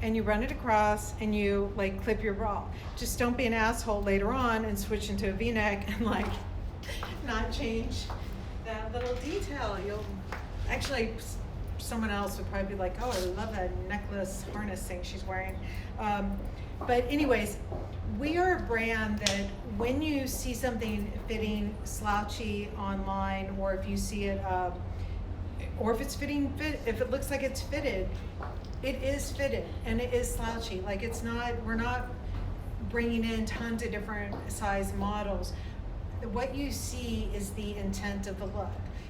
and you run it across and you like clip your bra. Just don't be an asshole later on and switch into a V-neck and like not change that little detail. You'll actually, someone else would probably be like, oh, I love that necklace harness thing she's wearing. But anyways, we are a brand that when you see something fitting slouchy online, or if you see it, or if it's fitting, if it looks like it's fitted, it is fitted and it is slouchy. Like it's not, we're not bringing in tons of different size models. What you see is the intent of the look.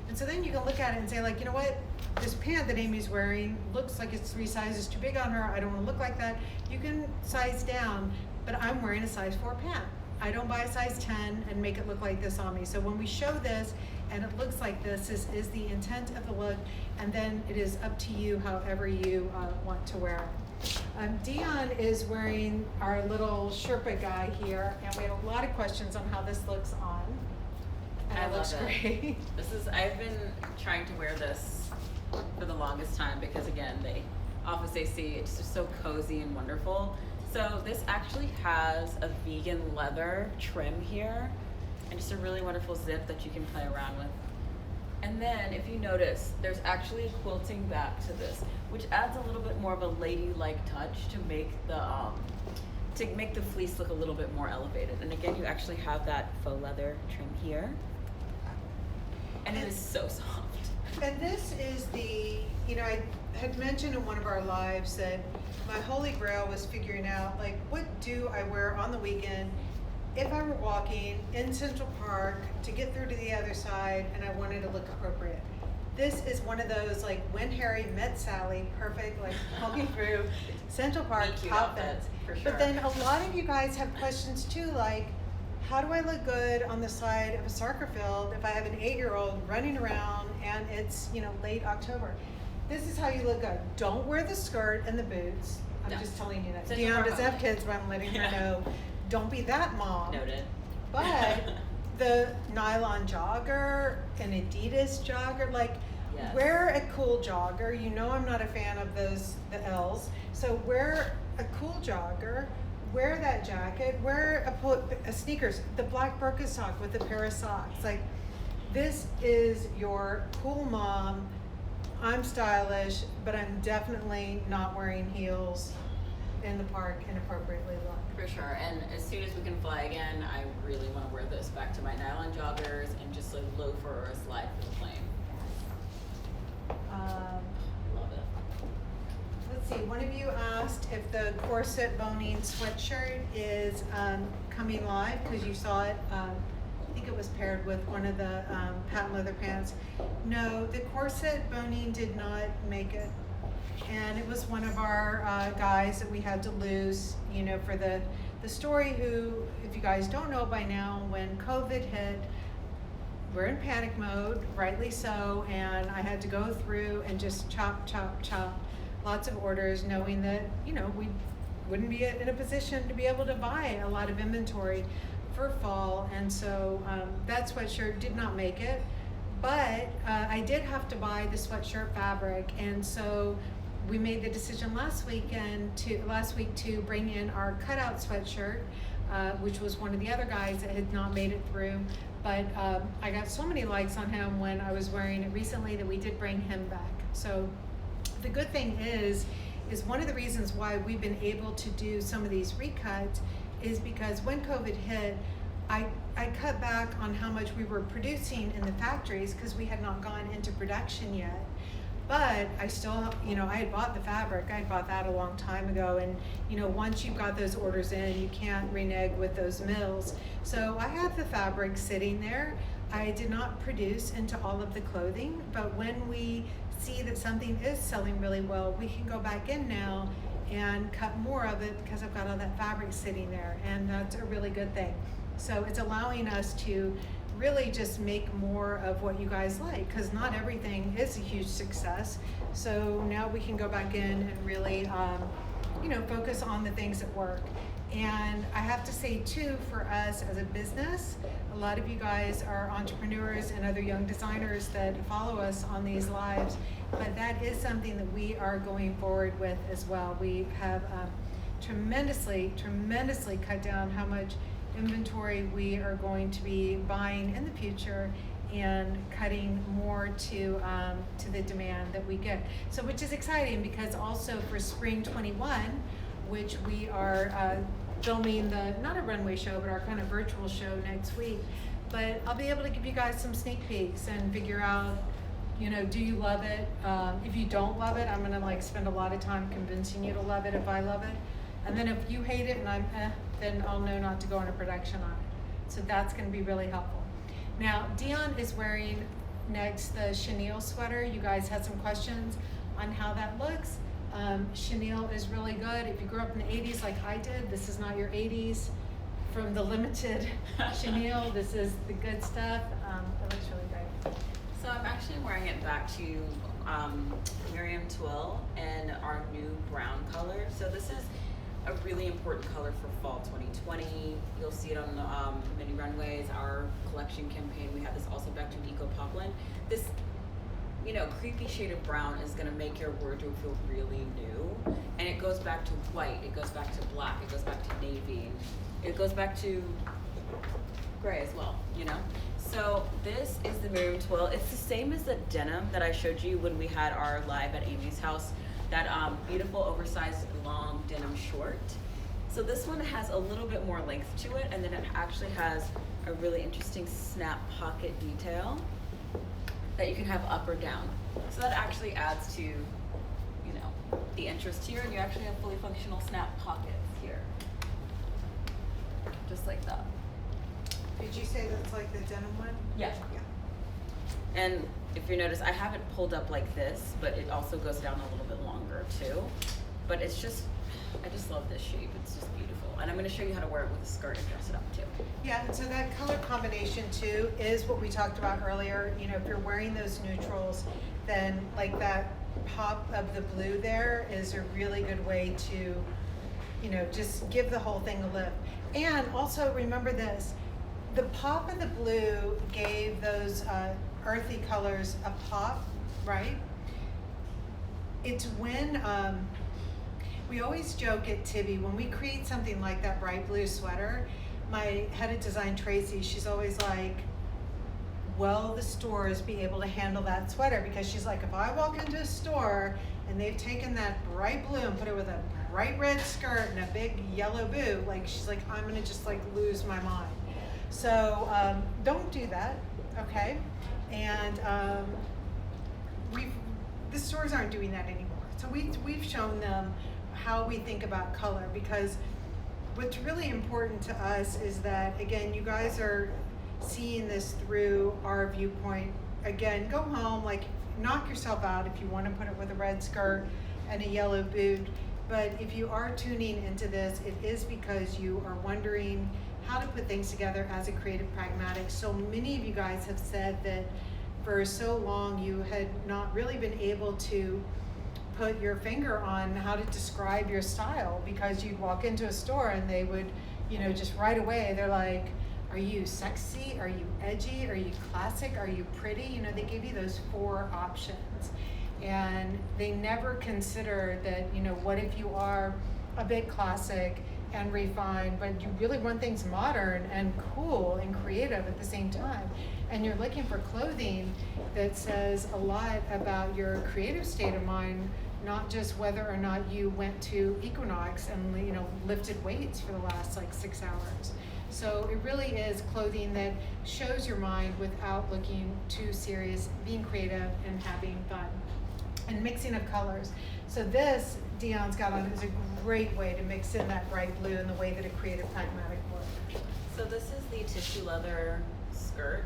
And so then you can look at it and say like, you know what, this pant that Amy's wearing looks like it's 3 sizes too big on her. I don't want to look like that. You can size down, but I'm wearing a size 4 pant. I don't buy a size 10 and make it look like this on me. So when we show this and it looks like this is the intent of the look, and then it is up to you however you want to wear it. Dion is wearing our little Sherpa guy here, and we have a lot of questions on how this looks on. And I it looks love it. great. I've been trying to wear this for the longest time because again, the office AC, it's just so cozy and wonderful. So this actually has a vegan leather trim here and just a really wonderful zip that you can play around with. And then if you notice, there's actually a quilting back to this, which adds a little bit more of a ladylike touch to make the fleece look a little bit more elevated. And again, you actually have that faux leather trim here. And it is so soft. And this is the, you know, I had mentioned in one of our lives that my holy grail was figuring out, like, what do I wear on the weekend if I were walking in Central Park to get through to the other side and I wanted to look appropriate. This is one of those, like, when Harry met Sally, perfect, like, walking through Central Park Cute outfits. for sure. But then a lot of you guys have questions too, like, how do I look good on the side of a soccer field if I have an 8-year-old running around and it's, you know, late October? This is how you look good. Don't wear the skirt and the boots. I'm No. just telling you that. Central Dion Park does have only. kids, but I'm letting her know. Don't be that mom. Noted. But the nylon jogger, an Adidas jogger, like, Yes. wear a cool jogger. You know I'm not a fan of the L's. So wear a cool jogger. Wear that jacket, wear a sneakers, the black Birkenstock with a pair of socks. Like, this is your cool mom. I'm stylish, but I'm definitely not wearing heels in the park inappropriately look. For sure. And as soon as we can fly again, I really want to wear this back to my nylon joggers and just a loafer or a slide for the plane. Love it. Let's see, one of you asked if the Corset boning sweatshirt is coming live because you saw it. I think it was paired with one of the patent leather pants. No, the Corset boning did not make it. And it was one of our guys that we had to lose, you know, for the story who, if you guys don't know by now, when COVID hit, we're in panic mode, rightly so, and I had to go through and just chop lots of orders, knowing that, you know, we wouldn't be in a position to be able to buy a lot of inventory for fall, and so that sweatshirt did not make it, but I did have to buy the sweatshirt fabric, and so we made the decision last week to bring in our cutout sweatshirt, which was one of the other guys that had not made it through. But I got so many likes on him when I was wearing it recently that we did bring him back. So the good thing is one of the reasons why we've been able to do some of these recuts is because when COVID hit, I cut back on how much we were producing in the factories because we had not gone into production yet. But I still, you know, I had bought the fabric. I had bought that a long time ago. And, you know, once you've got those orders in, you can't renege with those mills. So I have the fabric sitting there. I did not produce into all of the clothing, but when we see that something is selling really well, we can go back in now and cut more of it because I've got all that fabric sitting there. And that's a really good thing. So it's allowing us to really just make more of what you guys like, because not everything is a huge success. So now we can go back in and really, focus on the things that work. And I have to say too, for us as a business, a lot of you guys are entrepreneurs and other young designers that follow us on these lives, but that is something that we are going forward with as well. We have tremendously cut down how much inventory we are going to be buying in the future, and cutting more to the demand that we get. So, which is exciting, because also for spring 21, which we are filming not a runway show, but our kind of virtual show next week. But I'll be able to give you guys some sneak peeks and figure out, do you love it? If you don't love it, I'm gonna spend a lot of time convincing you to love it if I love it. And then if you hate it and I'm then I'll know not to go into production on it. So that's gonna be really helpful. Now, Dion is wearing next the chenille sweater. You guys had some questions on how that looks. Chenille is really good. If you grew up in the 80s like I did, this is not your 80s. From the limited chenille, this is the good stuff. It looks really great. So I'm actually wearing it back to Miriam Twill in our new brown color. So this is a really important color for fall 2020. You'll see it on many runways. Our collection campaign, we have this also back to Eco Poplin. This, creepy shade of brown is gonna make your wardrobe feel really new. And it goes back to white, it goes back to black, it goes back to navy. It goes back to gray as well, So this is the Miriam Twill. It's the same as the denim that I showed you when we had our live at Amy's house. That beautiful oversized long denim short. So this one has a little bit more length to it, and then it actually has a really interesting snap pocket detail that you can have up or down. So that actually adds to, the interest here, and you actually have fully functional snap pockets here. Just like that. Did you say that's like the denim one? Yeah. Yeah. And if you notice, I have it pulled up like this, but it also goes down a little bit longer too. But I just love this shape. It's just beautiful. And I'm gonna show you how to wear it with a skirt and dress it up too. Yeah, and so that color combination too is what we talked about earlier. If you're wearing those neutrals, then like that pop of the blue there is a really good way to, just give the whole thing a lift. And also remember this, the pop of the blue gave those earthy colors a pop, right? It's when, we always joke at Tibi, when we create something like that bright blue sweater, my head of design, Tracy, she's always like, will the stores be able to handle that sweater? Because she's like, if I walk into a store and they've taken that bright blue and put it with a bright red skirt and a big yellow boot, she's like, I'm gonna just lose my mind. So don't do that, okay? And the stores aren't doing that anymore. So we've shown them how we think about color, because what's really important to us is that, again, you guys are seeing this through our viewpoint. Again, go home, knock yourself out if you want to put it with a red skirt and a yellow boot. But if you are tuning into this, it is because you are wondering how to put things together as a creative pragmatic. So many of you guys have said that for so long you had not really been able to put your finger on how to describe your style, because you'd walk into a store and they would, just right away, they're like, are you sexy? Are you edgy? Are you classic? Are you pretty? They give you those 4 options. And they never consider that, what if you are a bit classic and refined, but you really want things modern and cool and creative at the same time. And you're looking for clothing that says a lot about your creative state of mind, not just whether or not you went to Equinox and lifted weights for the last 6 hours. So it really is clothing that shows your mind without looking too serious, being creative and having fun, and mixing of colors. So this Dion's got on is a great way to mix in that bright blue in the way that a creative pragmatic would. So this is the tissue leather skirt.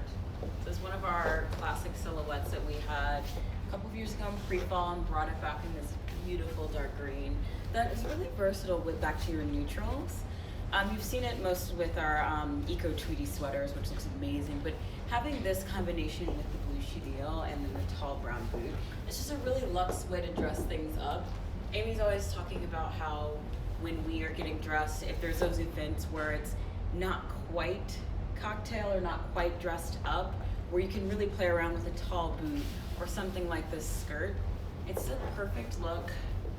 This is one of our classic silhouettes that we had a couple of years ago in pre-fall, and brought it back in this beautiful dark green that is really versatile with back to your neutrals. You've seen it most with our Eco Tweety sweaters, which looks amazing, but having this combination with the blue chenille and then the tall brown boot, it's just a really luxe way to dress things up. Amy's always talking about how when we are getting dressed, if there's those events where it's not quite cocktail or not quite dressed up, where you can really play around with a tall boot or something like this skirt, it's the perfect look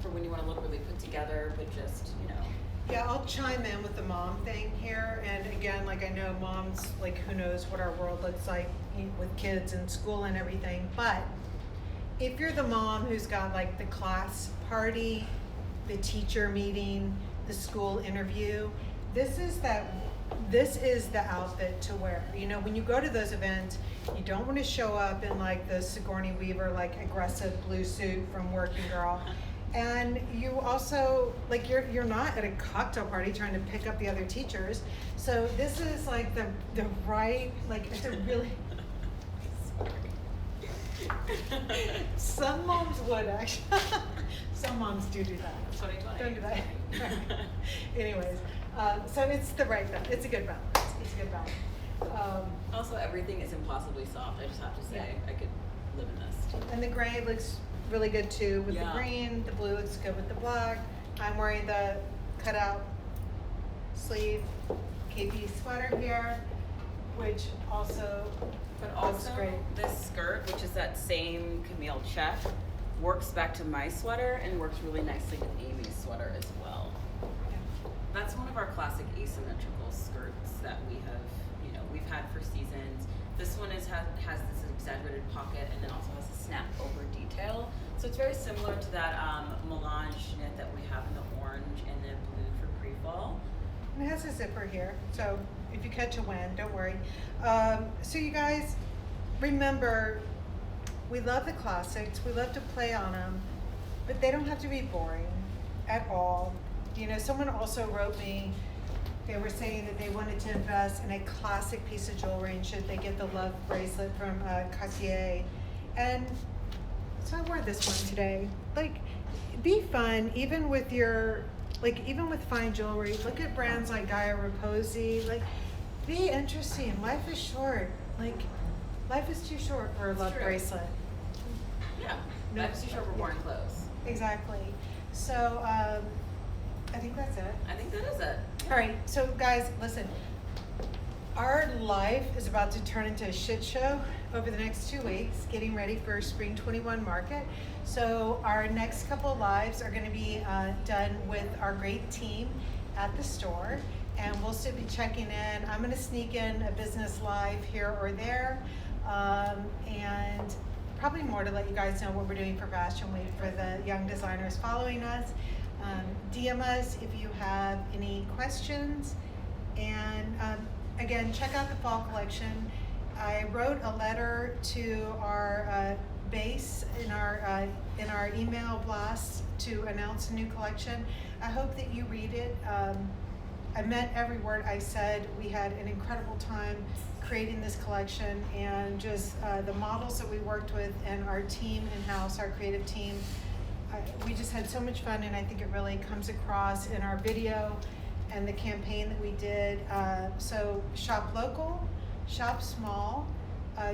for when you want to look really put together, but just, you know. Yeah, I'll chime in with the mom thing here. And again, like I know moms, like who knows what our world looks like with kids and school and everything. But if you're the mom who's got like the class party, the teacher meeting, the school interview, this is the outfit to wear. You know, when you go to those events, you don't want to show up in like the Sigourney Weaver, like aggressive blue suit from Working Girl. And you also, like, you're not at a cocktail party trying to pick up the other teachers. So this is like the right, like, it's a really, some moms would actually. Some moms do that. 2020. Don't do that. Anyways, so it's the right balance. It's a good balance. It's a good balance. Also, everything is impossibly soft. I just have to say, Yeah. I could live in this. And the gray looks really good too with Yeah. the green. The blue looks good with the black. I'm wearing the cutout sleeve KP sweater here, which also But looks also, great. this skirt, which is that same Camille check, works back to my sweater and works really nicely with Amy's sweater as well. That's one of our classic asymmetrical skirts that we have, you know, we've had for seasons. This one has this exaggerated pocket and then also has a snap over detail. So it's very similar to that melange knit that we have in the orange and the blue for pre-fall. And it has a zipper here, so if you catch a wind, don't worry. So you guys, remember, we love the classics. We love to play on them, but they don't have to be boring at all. You know, someone also wrote me, they were saying that they wanted to invest in a classic piece of jewelry and should they get the love bracelet from Cartier. And so I wore this one today. Like, be fun, even with your, like, even with fine jewelry. Look at brands like Gaia Reposi. Like, be interesting. Life is short. Like, life is too short for a love true. bracelet. Yeah, No. that's too short for boring clothes. Exactly. So, I think that's it. I think that is it. All right, so guys, listen. Our life is about to turn into a shit show over the next 2 weeks, getting ready for Spring 21 market. So our next couple lives are going to be done with our great team at the store, and we'll still be checking in. I'm going to sneak in a business live here or there, and probably more to let you guys know what we're doing for Fashion Week for the young designers following us. DM us if you have any questions, and again, check out the fall collection. I wrote a letter to our base in our email blast to announce a new collection. I hope that you read it. I meant every word I said. We had an incredible time creating this collection, and just the models that we worked with and our team in-house, our creative team. We just had so much fun, and I think it really comes across in our video and the campaign that we did. So shop local, shop small,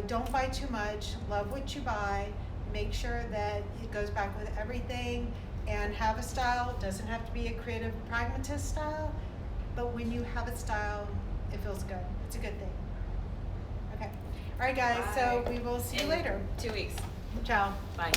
don't buy too much, love what you buy, make sure that it goes back with everything, and have a style. It doesn't have to be a creative pragmatist style, but when you have a style, it feels good. It's a good thing. Okay. All right, guys, so Bye. we will see you In later. 2 weeks. Ciao. Bye.